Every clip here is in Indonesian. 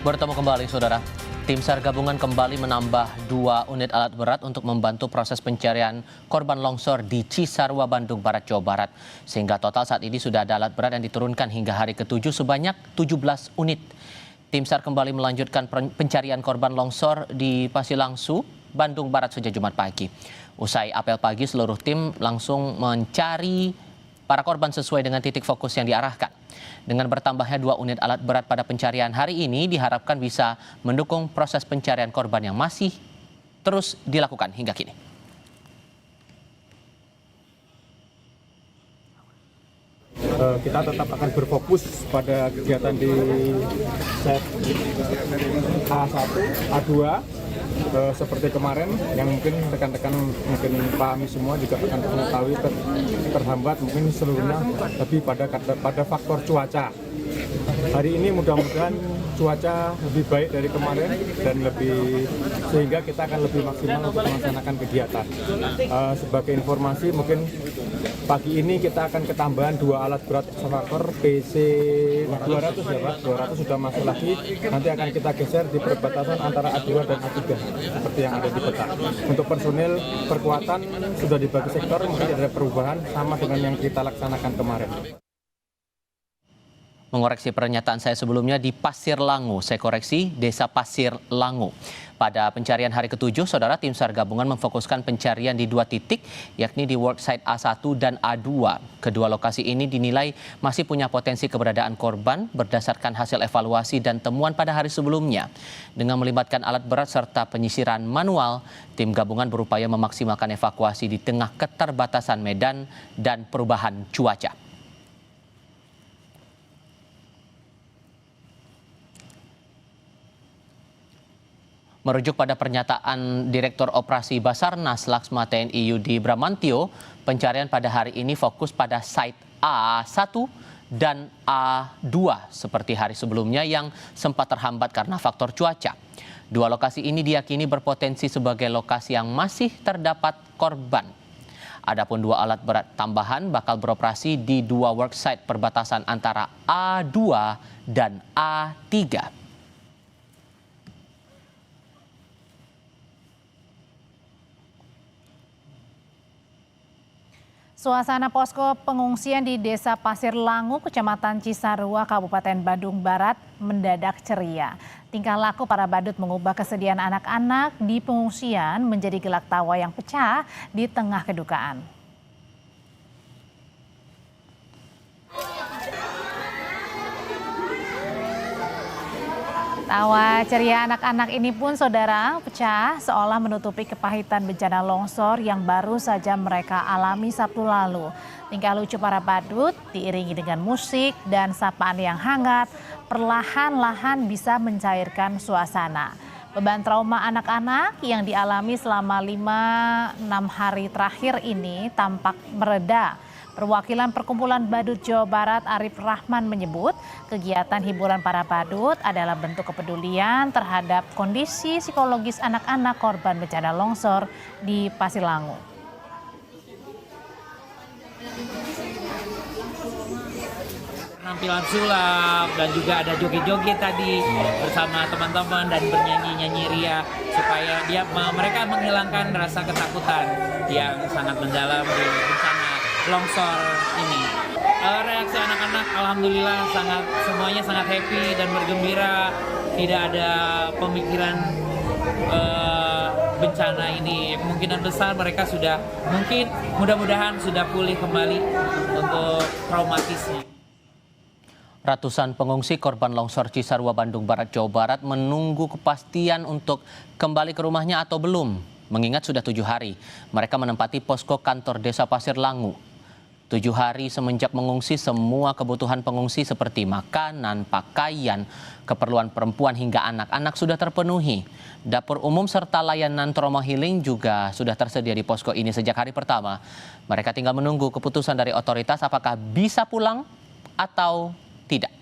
Bertemu kembali, Saudara. Tim SAR gabungan kembali menambah 2 unit alat berat untuk membantu proses pencarian korban longsor di Cisarua, Bandung Barat, Jawa Barat. Sehingga total saat ini sudah ada alat berat yang diturunkan hingga hari ke-7 sebanyak 17 unit. Tim SAR kembali melanjutkan pencarian korban longsor di Pasilangsu, Bandung Barat sejak Jumat pagi. Usai apel pagi, seluruh tim langsung mencari para korban sesuai dengan titik fokus yang diarahkan. Dengan bertambahnya 2 unit alat berat pada pencarian hari ini diharapkan bisa mendukung proses pencarian korban yang masih terus dilakukan hingga kini. Kita tetap akan berfokus pada kegiatan di set A1, A2 seperti kemarin yang mungkin rekan-rekan mungkin pahami semua juga akan mengetahui terhambat mungkin seluruhnya lebih pada faktor cuaca. Hari ini mudah-mudahan cuaca lebih baik dari kemarin dan sehingga kita akan lebih maksimal untuk melaksanakan kegiatan. Sebagai informasi mungkin pagi ini kita akan ketambahan 2 alat berat ekskavator PC 200 ya Pak, 200 sudah masuk lagi. Nanti akan kita geser di perbatasan antara A2 dan A3 seperti yang ada di peta. Untuk personil perkuatan sudah dibagi sektor, mungkin ada perubahan sama dengan yang kita laksanakan kemarin. Mengoreksi pernyataan saya sebelumnya di Pasir Langu, saya koreksi Desa Pasir Langu. Pada pencarian hari ke-7, Saudara, tim SAR gabungan memfokuskan pencarian di 2 titik, yakni di worksite A1 dan A2. Kedua lokasi ini dinilai masih punya potensi keberadaan korban berdasarkan hasil evaluasi dan temuan pada hari sebelumnya. Dengan melibatkan alat berat serta penyisiran manual, tim gabungan berupaya memaksimalkan evakuasi di tengah keterbatasan medan dan perubahan cuaca. Merujuk pada pernyataan Direktur Operasi Basarnas Laksma TNI Yudi Bramantio, pencarian pada hari ini fokus pada site A1 dan A2 seperti hari sebelumnya yang sempat terhambat karena faktor cuaca. 2 lokasi ini diyakini berpotensi sebagai lokasi yang masih terdapat korban. Adapun 2 alat berat tambahan bakal beroperasi di 2 worksite perbatasan antara A2 dan A3. Suasana posko pengungsian di Desa Pasir Langu, Kecamatan Cisarua, Kabupaten Bandung Barat mendadak ceria. Tingkah laku para badut mengubah kesedihan anak-anak di pengungsian menjadi gelak tawa yang pecah di tengah kedukaan. Tawa ceria anak-anak ini pun, Saudara, pecah seolah menutupi kepahitan bencana longsor yang baru saja mereka alami Sabtu lalu. Tingkah lucu para badut diiringi dengan musik dan sapaan yang hangat perlahan-lahan bisa mencairkan suasana. Beban trauma anak-anak yang dialami selama 5-6 hari terakhir ini tampak mereda. Perwakilan Perkumpulan Badut Jawa Barat Arif Rahman menyebut kegiatan hiburan para badut adalah bentuk kepedulian terhadap kondisi psikologis anak-anak korban bencana longsor di Pasilangu. Penampilan sulap dan juga ada joget-joget tadi bersama teman-teman dan bernyanyi-nyanyi ria supaya mereka menghilangkan rasa ketakutan yang sangat mendalam di bencana longsor ini. Reaksi anak-anak alhamdulillah semuanya sangat happy dan bergembira, tidak ada pemikiran bencana ini. Kemungkinan besar mereka mudah-mudahan sudah pulih kembali untuk traumatisnya. Ratusan pengungsi korban longsor Cisarua, Bandung Barat, Jawa Barat menunggu kepastian untuk kembali ke rumahnya atau belum. Mengingat sudah 7 hari mereka menempati posko kantor Desa Pasir Langu. 7 hari semenjak mengungsi, semua kebutuhan pengungsi seperti makanan, pakaian, keperluan perempuan hingga anak-anak sudah terpenuhi. Dapur umum serta layanan trauma healing juga sudah tersedia di posko ini sejak hari pertama. Mereka tinggal menunggu keputusan dari otoritas apakah bisa pulang atau tidak.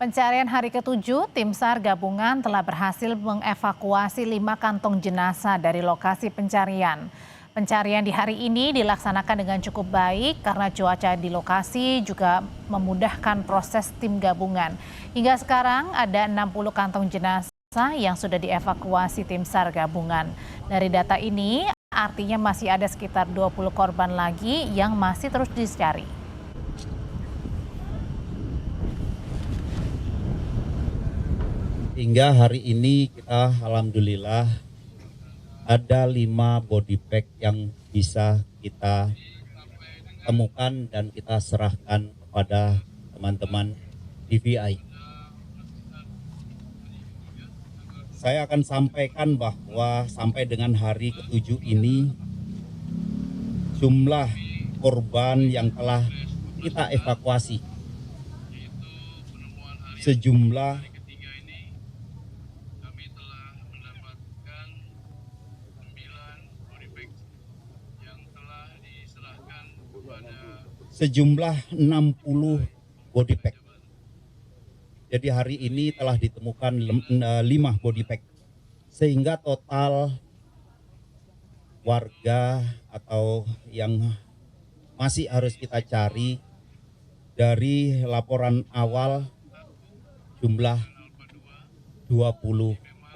Pencarian hari ke-7, tim SAR gabungan telah berhasil mengevakuasi 5 kantong jenazah dari lokasi pencarian. Pencarian di hari ini dilaksanakan dengan cukup baik karena cuaca di lokasi juga memudahkan proses tim gabungan. Hingga sekarang ada 60 kantong jenazah yang sudah dievakuasi tim SAR gabungan. Dari data ini artinya masih ada sekitar 20 korban lagi yang masih terus dicari. Hingga hari ini kita alhamdulillah ada 5 body bag yang bisa kita temukan dan kita serahkan kepada teman-teman DVI. Saya akan sampaikan bahwa sampai dengan hari ke-7 ini jumlah korban yang telah kita evakuasi sejumlah 60 body bag. Jadi hari ini telah ditemukan 5 body bag. Sehingga total warga atau yang masih harus kita cari dari laporan awal jumlah 20